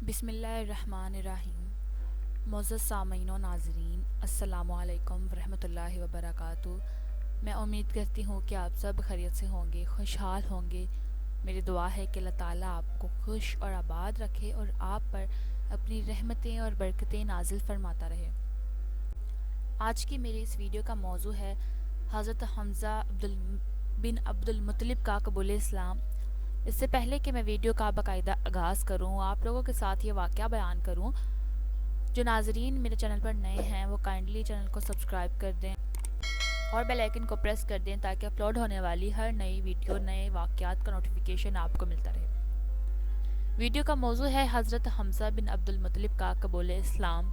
بسم اللہ الرحمن الرحیم۔ معزز سامعین و ناظرین، السلام علیکم ورحمۃ اللہ وبرکاتہ۔ میں امید کرتی ہوں کہ آپ سب خیریت سے ہوں گے، خوشحال ہوں گے۔ میری دعا ہے کہ اللہ تعالیٰ آپ کو خوش اور آباد رکھے اور آپ پر اپنی رحمتیں اور برکتیں نازل فرماتا رہے۔ آج کی میری اس ویڈیو کا موضوع ہے حضرت حمزہ بن عبد المطلب کا قبول اسلام۔ اس سے پہلے کہ میں ویڈیو کا باقاعدہ آغاز کروں، آپ لوگوں کے ساتھ یہ واقعہ بیان کروں، جو ناظرین میرے چینل پر نئے ہیں وہ کائنڈلی چینل کو سبسکرائب کر دیں اور بیل آئیکن کو پریس کر دیں تاکہ اپلوڈ ہونے والی ہر نئی ویڈیو، نئے واقعات کا نوٹیفیکیشن آپ کو ملتا رہے۔ ویڈیو کا موضوع ہے حضرت حمزہ بن عبد المطلب کا قبول اسلام۔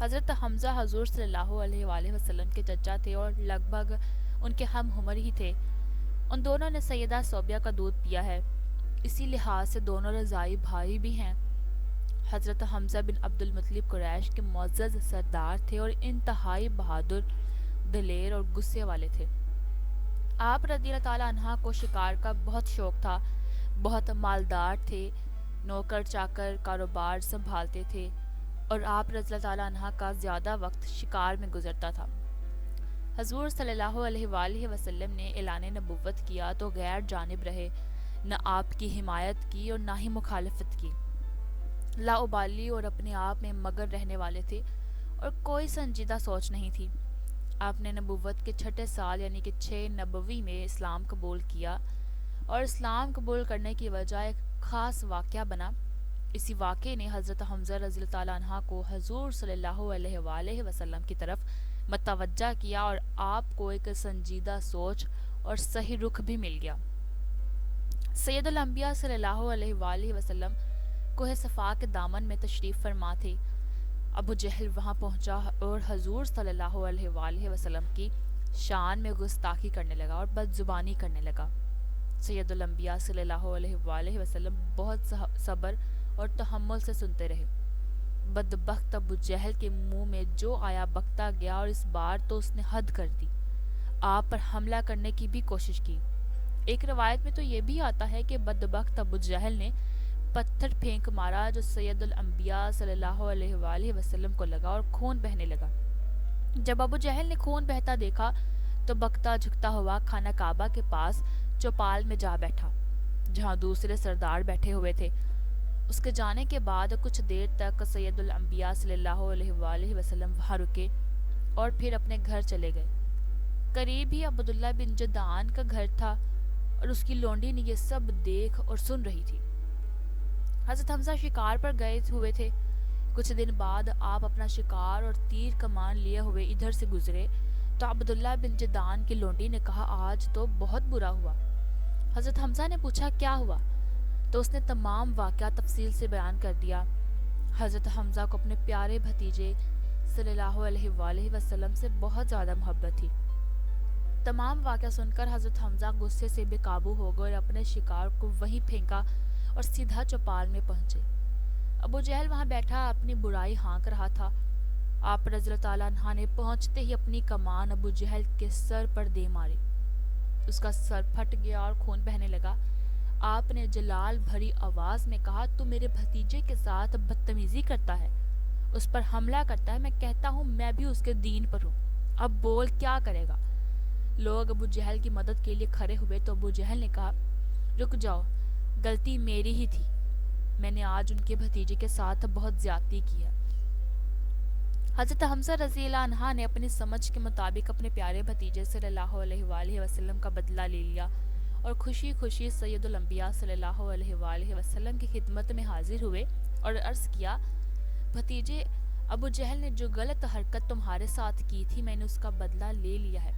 حضرت حمزہ حضور صلی اللہ علیہ وآلہ وسلم کے چچا تھے اور لگ بھگ ان کے ہم عمر ہی تھے۔ ان دونوں نے سیدہ صوبیہ کا دودھ پیا ہے، اسی لحاظ سے دونوں رضائی بھائی بھی ہیں۔ حضرت حمزہ بن عبد المطلب قریش کے معزز سردار تھے اور انتہائی بہادر، دلیر اور غصے والے تھے۔ آپ رضی اللہ تعالیٰ عنہ کو شکار کا بہت شوق تھا، بہت مالدار تھے، نوکر چاکر کاروبار سنبھالتے تھے اور آپ رضی اللہ تعالیٰ عنہ کا زیادہ وقت شکار میں گزرتا تھا۔ حضور صلی اللہ علیہ وآلہ وسلم نے اعلان نبوت کیا تو غیر جانب رہے، نہ آپ کی حمایت کی اور نہ ہی مخالفت کی، لاابالی اور اپنے آپ میں مگن رہنے والے تھے اور کوئی سنجیدہ سوچ نہیں تھی۔ آپ نے نبوت کے چھٹے سال یعنی کہ 6 نبوی میں اسلام قبول کیا اور اسلام قبول کرنے کی وجہ ایک خاص واقعہ بنا۔ اسی واقعے نے حضرت حمزہ رضی اللہ تعالیٰ عنہ کو حضور صلی اللہ علیہ وآلہ وسلم کی طرف متوجہ کیا اور آپ کو ایک سنجیدہ سوچ اور صحیح رخ بھی مل گیا۔ سید الانبیاء صلی اللہ علیہ وآلہ وسلم کوہ صفا کے دامن میں تشریف فرما تھے۔ ابو جہل وہاں پہنچا اور حضور صلی اللہ علیہ وآلہ وسلم کی شان میں گستاخی کرنے لگا اور بد زبانی کرنے لگا۔ سید الانبیاء صلی اللہ علیہ وآلہ وسلم بہت صبر اور تحمل سے سنتے رہے۔ بدبخت ابو جہل کے منہ میں جو آیا بکتا گیا اور اس بار تو اس نے حد کر دی، آپ پر حملہ کرنے کی بھی کوشش کی۔ ایک روایت میں تو یہ بھی آتا ہے کہ بدبخت ابو جہل نے پتھر پھینک مارا جو سید الانبیاء صلی اللہ علیہ وآلہ وسلم کو لگا اور خون بہنے لگا۔ جب ابو جہل نے خون بہتا دیکھا تو بکتا جھکتا ہوا خانہ کعبہ کے پاس چوپال میں جا بیٹھا جہاں دوسرے سردار بیٹھے ہوئے تھے۔ اس کے جانے کے بعد کچھ دیر تک سید الانبیاء صلی اللہ علیہ وآلہ وسلم وہاں رکے اور پھر اپنے گھر چلے گئے۔ قریب ہی عبداللہ بن جدعان کا گھر تھا اور اس کی لونڈی نے یہ سب دیکھ اور سن رہی تھی۔ حضرت حمزہ شکار پر گئے ہوئے تھے۔ کچھ دن بعد آپ اپنا شکار اور تیر کمان لیے ہوئے ادھر سے گزرے تو عبداللہ بن جدعان کی لونڈی نے کہا، آج تو بہت برا ہوا۔ حضرت حمزہ نے پوچھا کیا ہوا تو اس نے تمام واقعہ تفصیل سے بیان کر دیا۔ حضرت حمزہ کو اپنے پیارے بھتیجے صلی اللہ علیہ وآلہ وسلم سے بہت زیادہ محبت تھی۔ تمام واقعہ سن کر حضرت حمزہ غصے سے بے قابو ہو گئے اور اپنے شکار کو وہیں پھینکا اور سیدھا چوپال میں پہنچے۔ ابو جہل وہاں بیٹھا اپنی برائی ہانک رہا تھا۔ آپ رضی اللہ تعالیٰ عنہ نے پہنچتے ہی اپنی کمان ابو جہل کے سر پر دے ماری۔ اس کا سر پھٹ گیا اور خون بہنے لگا۔ آپ نے جلال بھری آواز میں کہا، تو میرے بھتیجے کے ساتھ بدتمیزی کرتا ہے، اس پر حملہ کرتا ہے، میں کہتا ہوں میں بھی اس کے دین پر ہوں، اب بول کیا کرے گا؟ لوگ ابو جہل کی مدد کے لیے کھڑے ہوئے تو ابو جہل نے کہا، رک جاؤ، غلطی میری ہی تھی، میں نے آج ان کے بھتیجے کے ساتھ بہت زیادتی کی ہے۔ حضرت حمزہ رضی اللہ عنہ نے اپنی سمجھ کے مطابق اپنے پیارے بھتیجے صلی اللہ علیہ وآلہ وسلم کا بدلہ لے لیا اور خوشی خوشی سید الانبیاء صلی اللہ علیہ وآلہ وسلم کی خدمت میں حاضر ہوئے اور عرض کیا، بھتیجے، ابو جہل نے جو غلط حرکت تمہارے ساتھ کی تھی میں نے اس کا بدلہ لے لیا ہے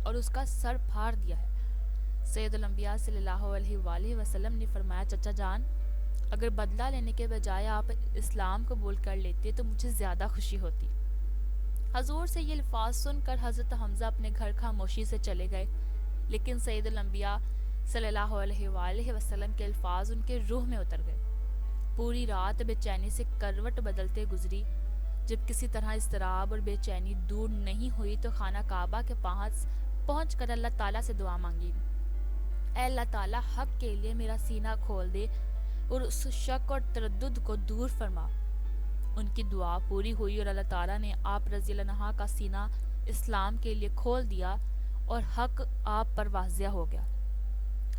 اور اس کا سر پھاڑ دیا ہے۔ سید الانبیاء صلی اللہ علیہ وآلہ وسلم نے فرمایا، چچا جان، اگر بدلہ لینے کے بجائے آپ اسلام قبول کر لیتے تو مجھے زیادہ خوشی ہوتی۔ حضور سے یہ الفاظ سن کر حضرت حمزہ اپنے گھر خاموشی سے چلے گئے، لیکن سید الانبیاء صلی اللہ علیہ وآلہ وسلم کے الفاظ ان کے روح میں اتر گئے۔ پوری رات بے چینی سے کروٹ بدلتے گزری۔ جب کسی طرح اضطراب اور بے چینی دور نہیں ہوئی تو خانہ کعبہ کے پاس پہنچ کر اللہ تعالیٰ سے دعا مانگی، اے اللہ تعالیٰ، حق کے لیے میرا سینہ کھول دے، اور اس شک اور تردد کو دور فرما۔ ان کی دعا پوری ہوئی اور اللہ تعالیٰ نے آپ رضی اللہ عنہ کا سینہ اسلام کے لیے کھول دیا اور حق آپ پر واضح ہو گیا۔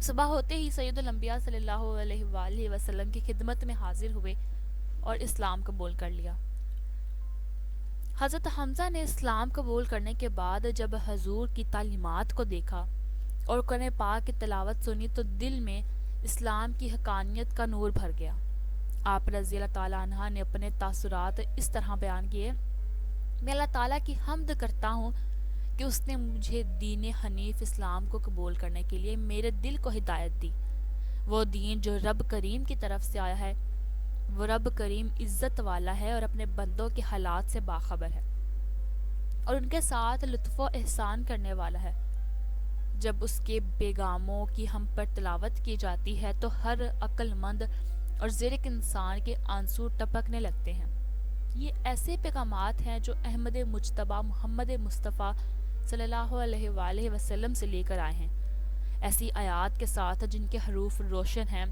صبح ہوتے ہی سید الانبیاء صلی اللہ علیہ وآلہ وسلم کی خدمت میں حاضر ہوئے اور اسلام قبول کر لیا۔ حضرت حمزہ نے اسلام قبول کرنے کے بعد جب حضور کی تعلیمات کو دیکھا اور قرآن پاک کی تلاوت سنی تو دل میں اسلام کی حقانیت کا نور بھر گیا۔ آپ رضی اللہ تعالیٰ عنہ نے اپنے تاثرات اس طرح بیان کیے: میں اللہ تعالیٰ کی حمد کرتا ہوں کہ اس نے مجھے دین حنیف اسلام کو قبول کرنے کے لیے میرے دل کو ہدایت دی۔ وہ دین جو رب کریم کی طرف سے آیا ہے، وہ رب کریم عزت والا ہے اور اپنے بندوں کے حالات سے باخبر ہے اور ان کے ساتھ لطف و احسان کرنے والا ہے۔ جب اس کے پیغاموں کی ہم پر تلاوت کی جاتی ہے تو ہر عقل مند اور زیرک انسان کے آنسو ٹپکنے لگتے ہیں۔ یہ ایسے پیغامات ہیں جو احمد مجتبیٰ محمد مصطفیٰ صلی اللہ علیہ وآلہ وسلم سے لے کر آئے ہیں، ایسی آیات کے ساتھ جن کے حروف روشن ہیں۔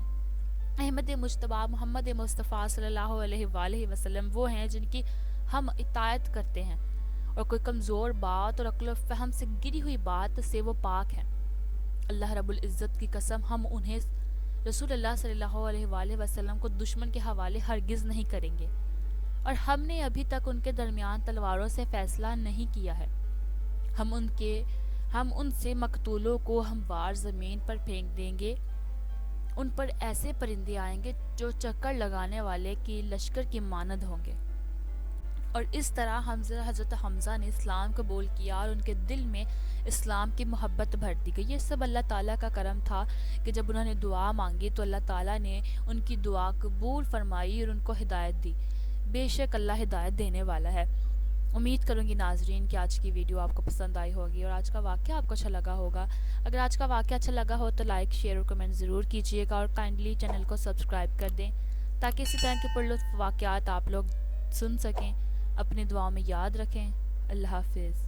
احمد مجتبیٰ محمد مصطفیٰ صلی اللہ علیہ وآلہ وسلم وہ ہیں جن کی ہم اطاعت کرتے ہیں اور کوئی کمزور بات اور عقل و فہم سے گری ہوئی بات سے وہ پاک ہیں۔ اللہ رب العزت کی قسم، ہم انہیں رسول اللہ صلی اللہ علیہ وآلہ وسلم کو دشمن کے حوالے ہرگز نہیں کریں گے، اور ہم نے ابھی تک ان کے درمیان تلواروں سے فیصلہ نہیں کیا ہے۔ ہم ان سے مقتولوں کو ہموار زمین پر پھینک دیں گے۔ ان پر ایسے پرندے آئیں گے جو چکر لگانے والے کی لشکر کی مانند ہوں گے۔ اور اس طرح حضرت حمزہ نے اسلام قبول کیا اور ان کے دل میں اسلام کی محبت بھر دی گئی۔ یہ سب اللہ تعالیٰ کا کرم تھا کہ جب انہوں نے دعا مانگی تو اللہ تعالیٰ نے ان کی دعا قبول فرمائی اور ان کو ہدایت دی۔ بے شک اللہ ہدایت دینے والا ہے۔ امید کروں گی ناظرین کہ آج کی ویڈیو آپ کو پسند آئی ہوگی اور آج کا واقعہ آپ کو اچھا لگا ہوگا۔ اگر آج کا واقعہ اچھا لگا ہو تو لائک، شیئر اور کمنٹ ضرور کیجیے گا اور کائنڈلی چینل کو سبسکرائب کر دیں تاکہ اسی طرح کے پرلطف واقعات آپ لوگ سن سکیں۔ اپنی دعاؤں میں یاد رکھیں۔ اللہ حافظ۔